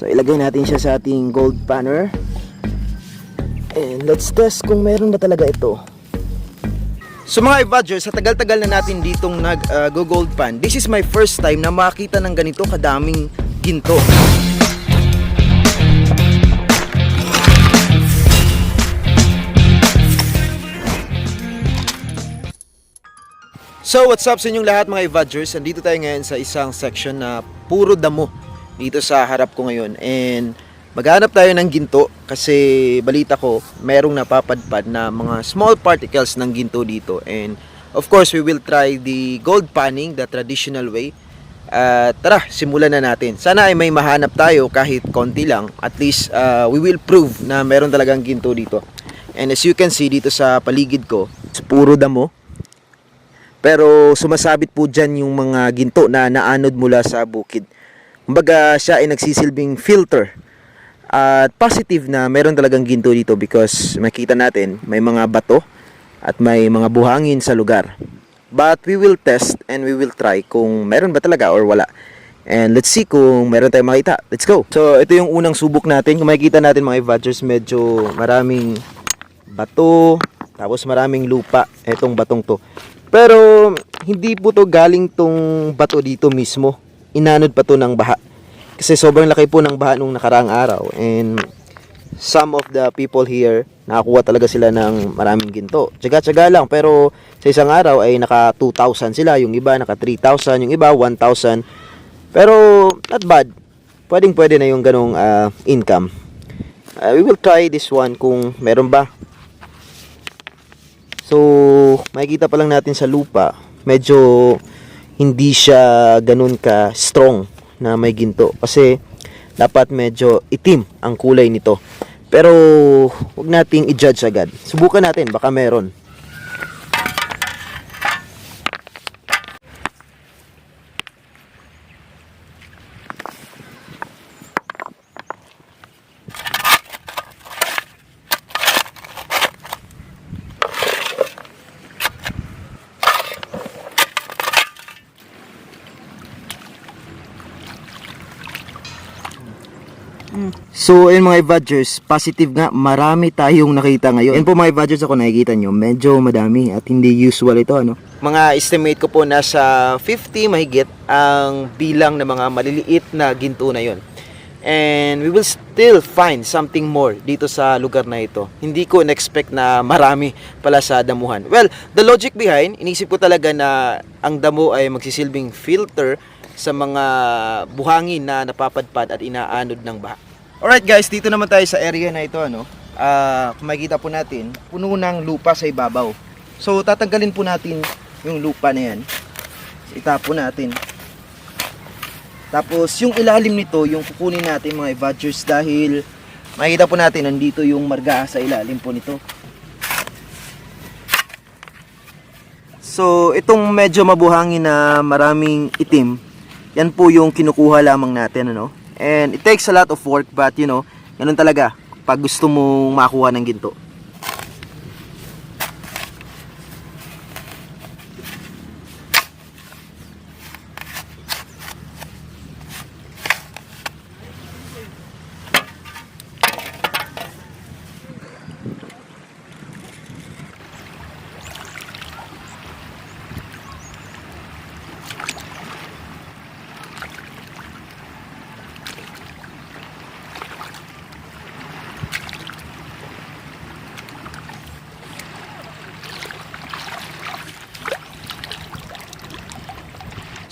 So ilagay natin siya sa ating gold panner. And let's test kung meron ba talaga ito. So mga Evadgers, sa tagal-tagal na natin ditong nag-gold pan, this is my first time na makita ng ganito kadaming ginto. So what's up sa inyong lahat mga Evadgers? Nandito tayo ngayon sa isang section na puro damo dito sa harap ko ngayon. And maghanap tayo ng ginto kasi balita ko merong napapadpad na mga small particles ng ginto dito. And of course we will try the gold panning the traditional way. Tara, simulan na natin. Sana ay may mahanap tayo kahit konti lang. At least we will prove na meron talagang ginto dito. And as you can see dito sa paligid ko, puro damo. Pero sumasabit po dyan yung mga ginto na naanod mula sa bukid. Kumbaga siya ay nagsisilbing filter. At positive na meron talagang ginto dito because makita natin may mga bato at may mga buhangin sa lugar. But we will test and we will try kung meron ba talaga or wala. And let's see kung meron tayong makita. Let's go! So ito yung unang subok natin. Kung makikita natin mga Evadgers, medyo maraming bato, tapos maraming lupa itong batong to. Pero hindi po to galing tong bato dito mismo. Inanod pa to ng baha. Kasi sobrang laki po ng baha nung nakaraang araw. And some of the people here, nakakuha talaga sila ng maraming ginto. Tsaga-tsaga lang. Pero sa isang araw ay naka 2,000 sila. Yung iba naka 3,000. Yung iba 1,000. Pero not bad. Pwedeng-pwede na yung ganong income. We will try this one kung meron ba. So, makikita pa lang natin sa lupa, medyo hindi siya ganun ka strong na may ginto. Kasi, dapat medyo itim ang kulay nito. Pero, huwag nating i-judge agad. Subukan natin, baka meron. So, ayun mga Evadgers, positive nga, marami tayong nakita ngayon. Ayun po mga Evadgers, ako nakikita nyo, medyo madami at hindi usual ito, ano? Mga estimate ko po nasa 50 mahigit ang bilang ng mga maliliit na ginto na yon. And we will still find something more dito sa lugar na ito. Hindi ko in-expect na marami pala sa damuhan. Well, the logic behind, inisip ko talaga na ang damo ay magsisilbing filter sa mga buhangin na napapadpad at inaanod ng baha. Alright guys, dito naman tayo sa area na ito, ano. Kung makikita po natin, puno ng lupa sa ibabaw. So tatanggalin po natin yung lupa na yan. Itapon natin. Tapos yung ilalim nito, yung kukunin natin mga Evadgers, dahil makikita po natin nandito yung marga sa ilalim po nito. So itong medyo mabuhangin na maraming itim, yan po yung kinukuha lamang natin, ano. And it takes a lot of work, but you know, ganun talaga pag gusto mong makuha ng ginto.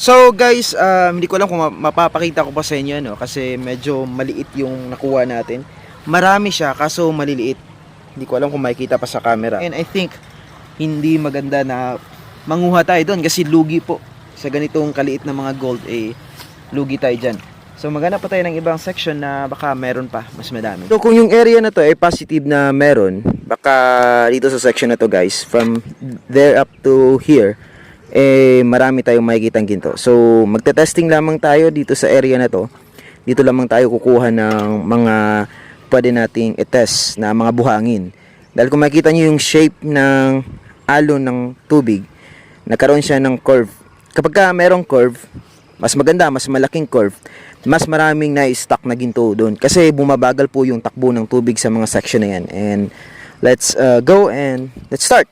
So guys, hindi ko alam kung mapapakita ko pa sa inyo, no? Kasi medyo maliit yung nakuha natin. Marami siya kaso maliliit. Hindi ko alam kung makikita pa sa camera. And I think hindi maganda na manguha tayo doon kasi lugi po. Sa ganitong kaliit na mga gold, lugi tayo dyan. So maghanap pa tayo ng ibang section na baka meron pa mas madami. So kung yung area na to ay positive na meron, baka dito sa section na to guys, from there up to here, marami tayong makikitang ginto. So magte-testing lamang tayo dito sa area na to. Dito lamang tayo kukuha ng mga pwede nating i-test na mga buhangin. Dahil kung makikita nyo yung shape ng alon ng tubig, nagkaroon siya ng curve. Kapag ka merong curve, mas maganda, mas malaking curve, mas maraming na-stock na ginto doon. Kasi bumabagal po yung takbo ng tubig sa mga section na yan. And let's go and let's start.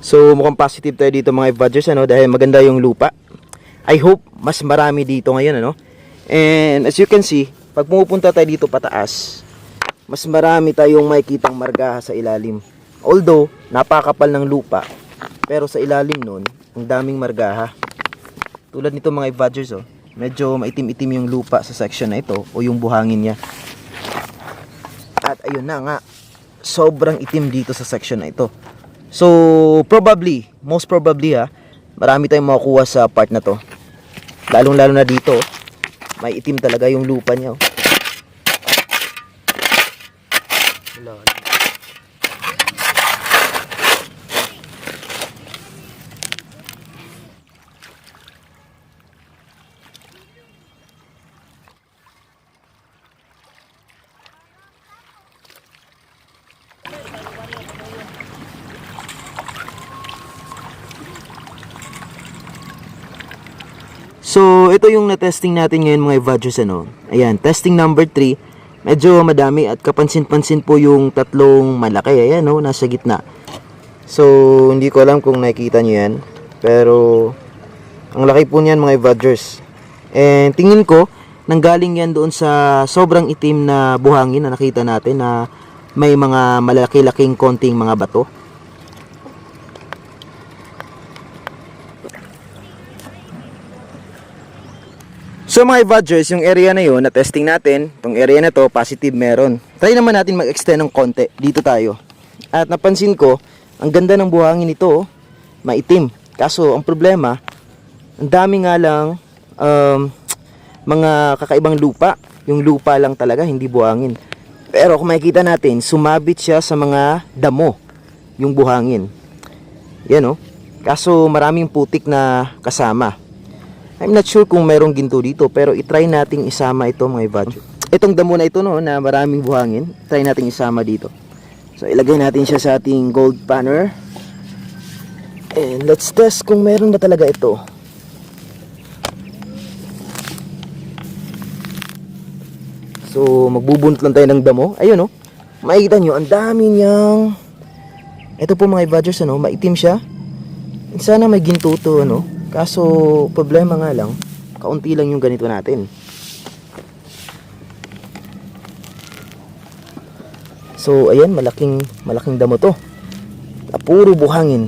So mukhang positive tayo dito mga Vadgers, ano, dahil maganda yung lupa. I hope mas marami dito ngayon, ano. And as you can see, pag pumupunta tayo dito pataas, mas marami tayong makikitang margaha sa ilalim. Although napakapal ng lupa, pero sa ilalim nun, ang daming margaha. Tulad nito mga Vadgers, oh, medyo maitim-itim yung lupa sa section na ito o yung buhangin niya. At ayun na nga, sobrang itim dito sa section na ito. So, probably, most probably marami tayong makukuha sa part na to. Lalong-lalo na dito, may itim talaga yung lupa niya. So, ito yung na-testing natin ngayon mga Vadgers, ano. Ayan, testing number 3. Medyo madami at kapansin-pansin po yung tatlong malaki. Ayan, no, nasa gitna. So, hindi ko alam kung nakikita nyo yan. Pero, ang laki po niyan mga Vadgers. And tingin ko, nanggaling yan doon sa sobrang itim na buhangin na nakita natin na may mga malaki-laking konting mga bato. So mga Vadgers, yung area na yun, na testing natin, itong area na to, positive meron. Try naman natin mag-extend ng konti, dito tayo. At napansin ko, ang ganda ng buhangin nito, oh, maitim. Kaso, ang problema, ang dami nga lang mga kakaibang lupa. Yung lupa lang talaga, hindi buhangin. Pero kung makikita natin, sumabit siya sa mga damo, yung buhangin. Yan, oh. Kaso, maraming putik na kasama. I'm not sure kung mayroong ginto dito, pero itry nating isama ito mga Vadgers. Itong damo na ito, no, na maraming buhangin, try nating isama dito. So ilagay natin siya sa ating gold panner. And let's test kung meron na talaga ito. So magbubunot lang tayo ng damo. Ayun, no. Makikita nyo, ang dami niyang... Ito po mga Vadgers, ano, maitim siya. Sana may ginto to, ano. Kaso, problema nga lang, kaunti lang yung ganito natin. So, ayan, malaking damo to. Puro buhangin.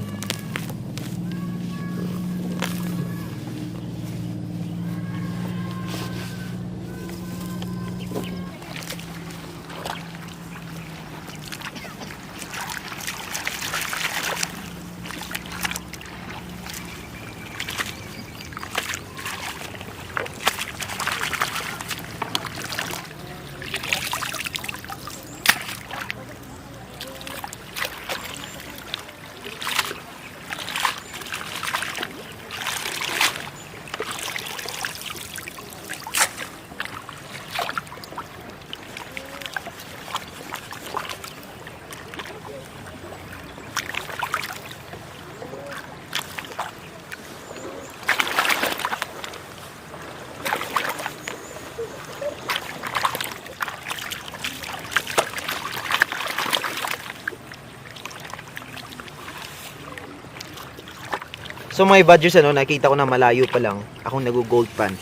So mga Vadgers, ano, nakita ko na malayo pa lang akong nag-gold pan.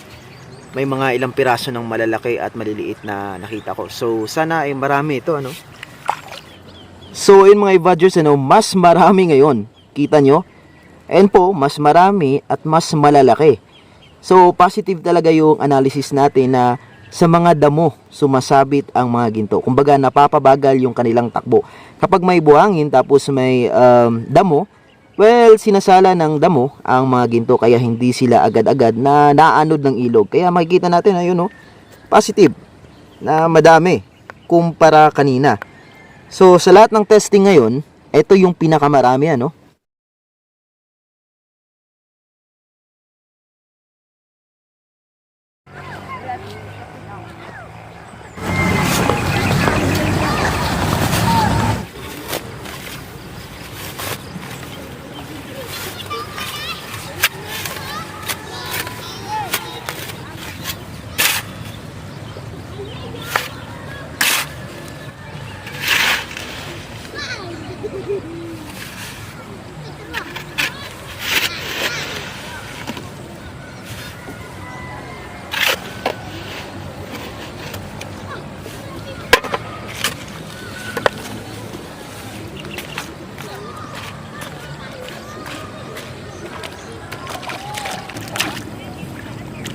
May mga ilang piraso ng malalaki at maliliit na nakita ko. So sana ay marami ito, ano. So yun mga Vadgers, ano, mas marami ngayon. Kita nyo? Ayan po, mas marami at mas malalaki. So positive talaga yung analysis natin na sa mga damo sumasabit ang mga ginto. Kumbaga napapabagal yung kanilang takbo. Kapag may buhangin tapos may damo, well, sinasala ng damo ang mga ginto kaya hindi sila agad-agad na naanod ng ilog. Kaya makikita natin, ayun, no, positive na madami kumpara kanina. So sa lahat ng testing ngayon, ito yung pinakamarami, ano.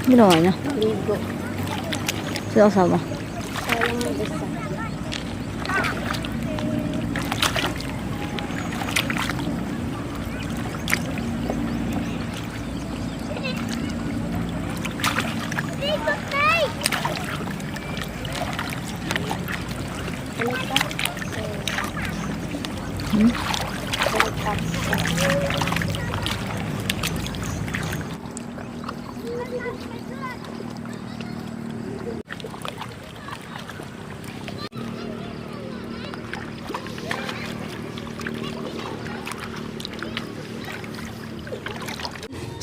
Ginawa niya. Ligo. Sino kasama? Sayang yung isa.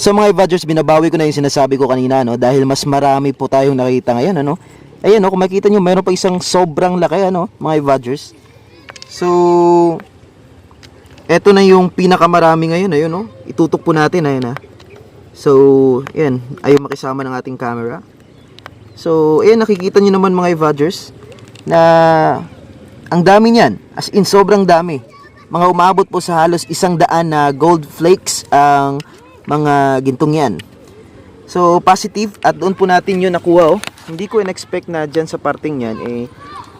So mga Evadgers, binabawi ko na yung sinasabi ko kanina, no, dahil mas marami po tayong nakita ngayon, ano. Ayan, no, kung makita nyo, mayroon pa isang sobrang laki, ano, mga Evadgers. So eto na yung pinakamarami ngayon, ayun, no. Itutok po natin, ayun, ha. So ayan, ayaw makisama ng ating camera. So ayan, nakikita nyo naman mga Evadgers na ang dami niyan, as in sobrang dami. Mga umabot po sa halos 100 na gold flakes ang mga gintong yan. So positive, at doon po natin yun nakuha, oh. Hindi ko in-expect na dyan sa parting yan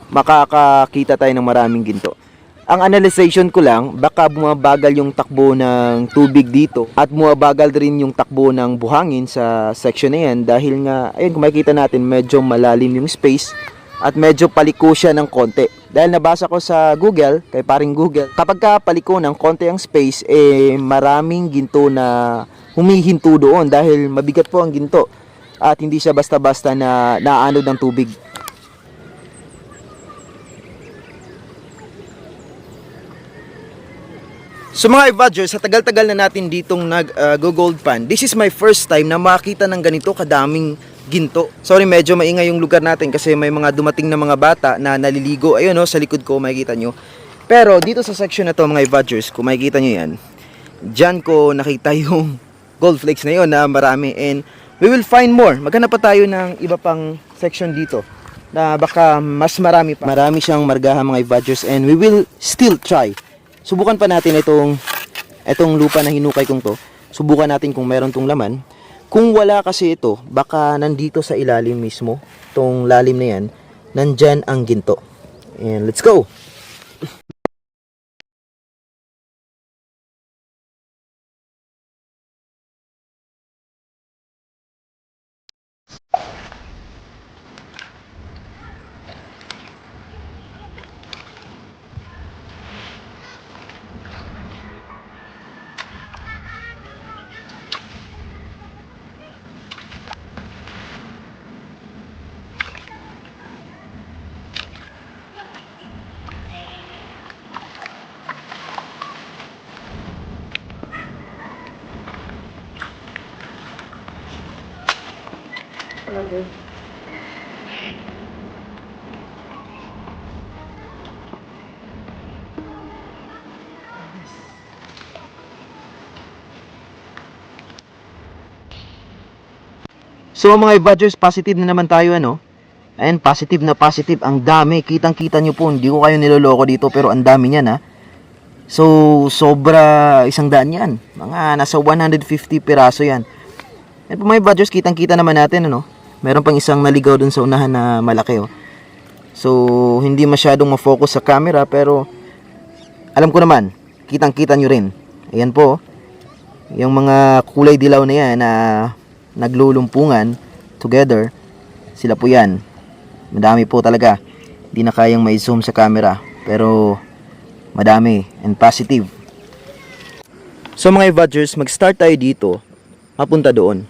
makakakita tayo ng maraming ginto. Ang analyzation ko lang, baka bumabagal yung takbo ng tubig dito at bumabagal rin yung takbo ng buhangin sa section na yan, dahil nga, ayun, kung makikita natin, medyo malalim yung space at medyo paliko siya ng konti. Dahil nabasa ko sa Google, kay paring Google, kapag ka paliko ng konti ang space, maraming ginto na humihinto doon dahil mabigat po ang ginto at hindi siya basta-basta na naanod ng tubig. So mga Evadgers, sa tagal-tagal na natin ditong nag-gold pan, this is my first time na makita ng ganito kadaming ginto. Sorry, medyo maingay yung lugar natin kasi may mga dumating na mga bata na naliligo. Ayun, no, sa likod ko makikita nyo. Pero dito sa section na to mga Evadgers, kung makikita nyo yan, dyan ko nakita yung gold flakes na yun na marami, and we will find more. Maghanap pa tayo ng iba pang section dito na baka mas marami pa. Marami siyang margahan mga Evadgers, and we will still try. Subukan pa natin itong lupa na hinukay kong to. Subukan natin kung meron tong laman. Kung wala kasi ito, baka nandito sa ilalim mismo, tong lalim na yan, nandyan ang ginto. And let's go! So mga Evadgers, positive na naman tayo, ano? Ayan, positive na positive. Ang dami. Kitang-kita nyo po. Hindi ko kayo niloloko dito, pero ang dami niyan, ha? So, sobra 100 yan. Mga nasa 150 piraso yan. Ayan po mga Evadgers, kitang-kita naman natin, ano? Meron pang isang naligaw dun sa unahan na malaki, oh. So, hindi masyadong ma-focus sa camera, pero alam ko naman, kitang-kita nyo rin. Ayan po, yung mga kulay dilaw na yan na naglulumpungan together, sila po yan. Madami po talaga. Hindi na kayang may-zoom sa camera, pero madami and positive. So mga Evadgers, mag-start tayo dito, mapunta doon.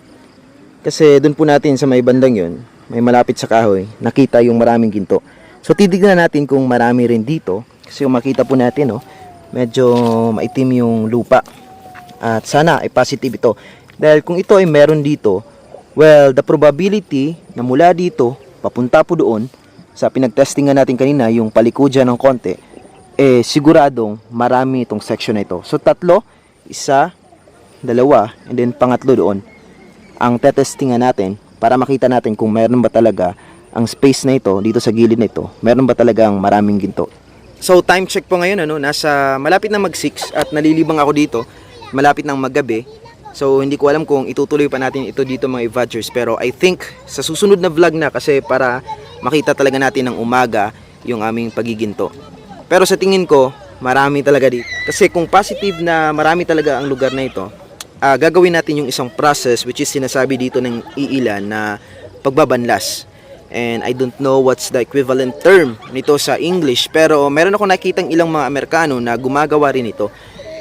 Kasi doon po natin sa may bandang yon, may malapit sa kahoy, nakita yung maraming ginto. So titignan natin kung marami rin dito, kasi yung makita po natin, oh, medyo maitim yung lupa. At sana ay positive ito. Dahil kung ito ay meron dito, well, the probability na mula dito, papunta po doon, sa pinagtestingan natin kanina, yung paliko dyan ng konti, siguradong marami itong section na ito. So tatlo, isa, dalawa, and then pangatlo doon, ang tetestingan natin para makita natin kung meron ba talaga ang space na ito, dito sa gilid na ito, meron ba talagang maraming ginto. So time check po ngayon, ano, nasa malapit na mag 6 at nalilibang ako dito, malapit ng maggabi. So hindi ko alam kung itutuloy pa natin ito dito mga Evadgers, pero I think sa susunod na vlog na, kasi para makita talaga natin ng umaga yung aming pagiginto. Pero sa tingin ko, marami talaga dito. Kasi kung positive na marami talaga ang lugar na ito, gagawin natin yung isang process which is sinasabi dito ng iilan na pagbabanlas. And I don't know what's the equivalent term nito sa English, pero meron ako nakitang ilang mga Amerikano na gumagawa rin ito.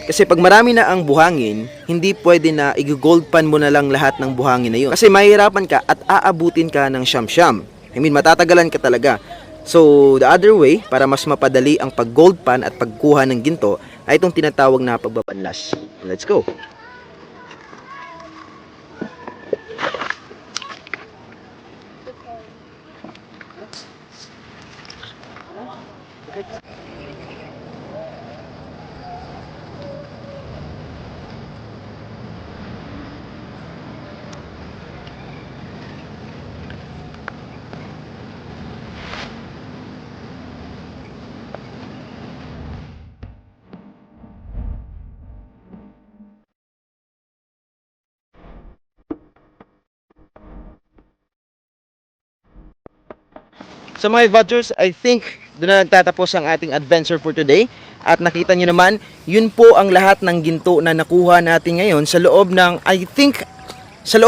Kasi pag marami na ang buhangin, hindi pwede na i-gold pan mo na lang lahat ng buhangin na yun. Kasi mahihirapan ka at aabutin ka ng siyam-siyam. I mean, matatagalan ka talaga. So, the other way, para mas mapadali ang pag-gold pan at pagkuha ng ginto, ay itong tinatawag na pagbabanlas. Let's go! So mga Evadgers, I think doon na nagtatapos ang ating adventure for today. At nakita nyo naman, yun po ang lahat ng ginto na nakuha natin ngayon sa loob ng I think 6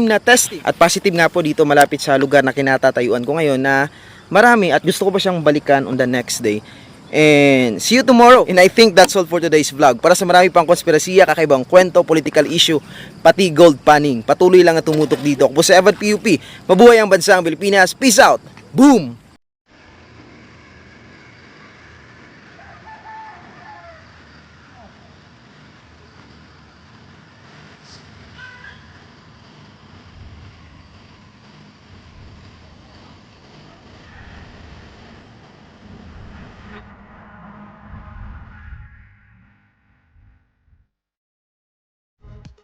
na testing. At positive nga po dito malapit sa lugar na kinatatayuan ko ngayon na marami, at gusto ko pa siyang balikan on the next day. And see you tomorrow. And I think that's all for today's vlog. Para sa marami pang konspirasiya, kakaibang kwento, political issue, pati gold panning, patuloy lang na tumutok dito. Ako po sa Evad PUP. Mabuhay ang bansang Pilipinas. Peace out. Boom!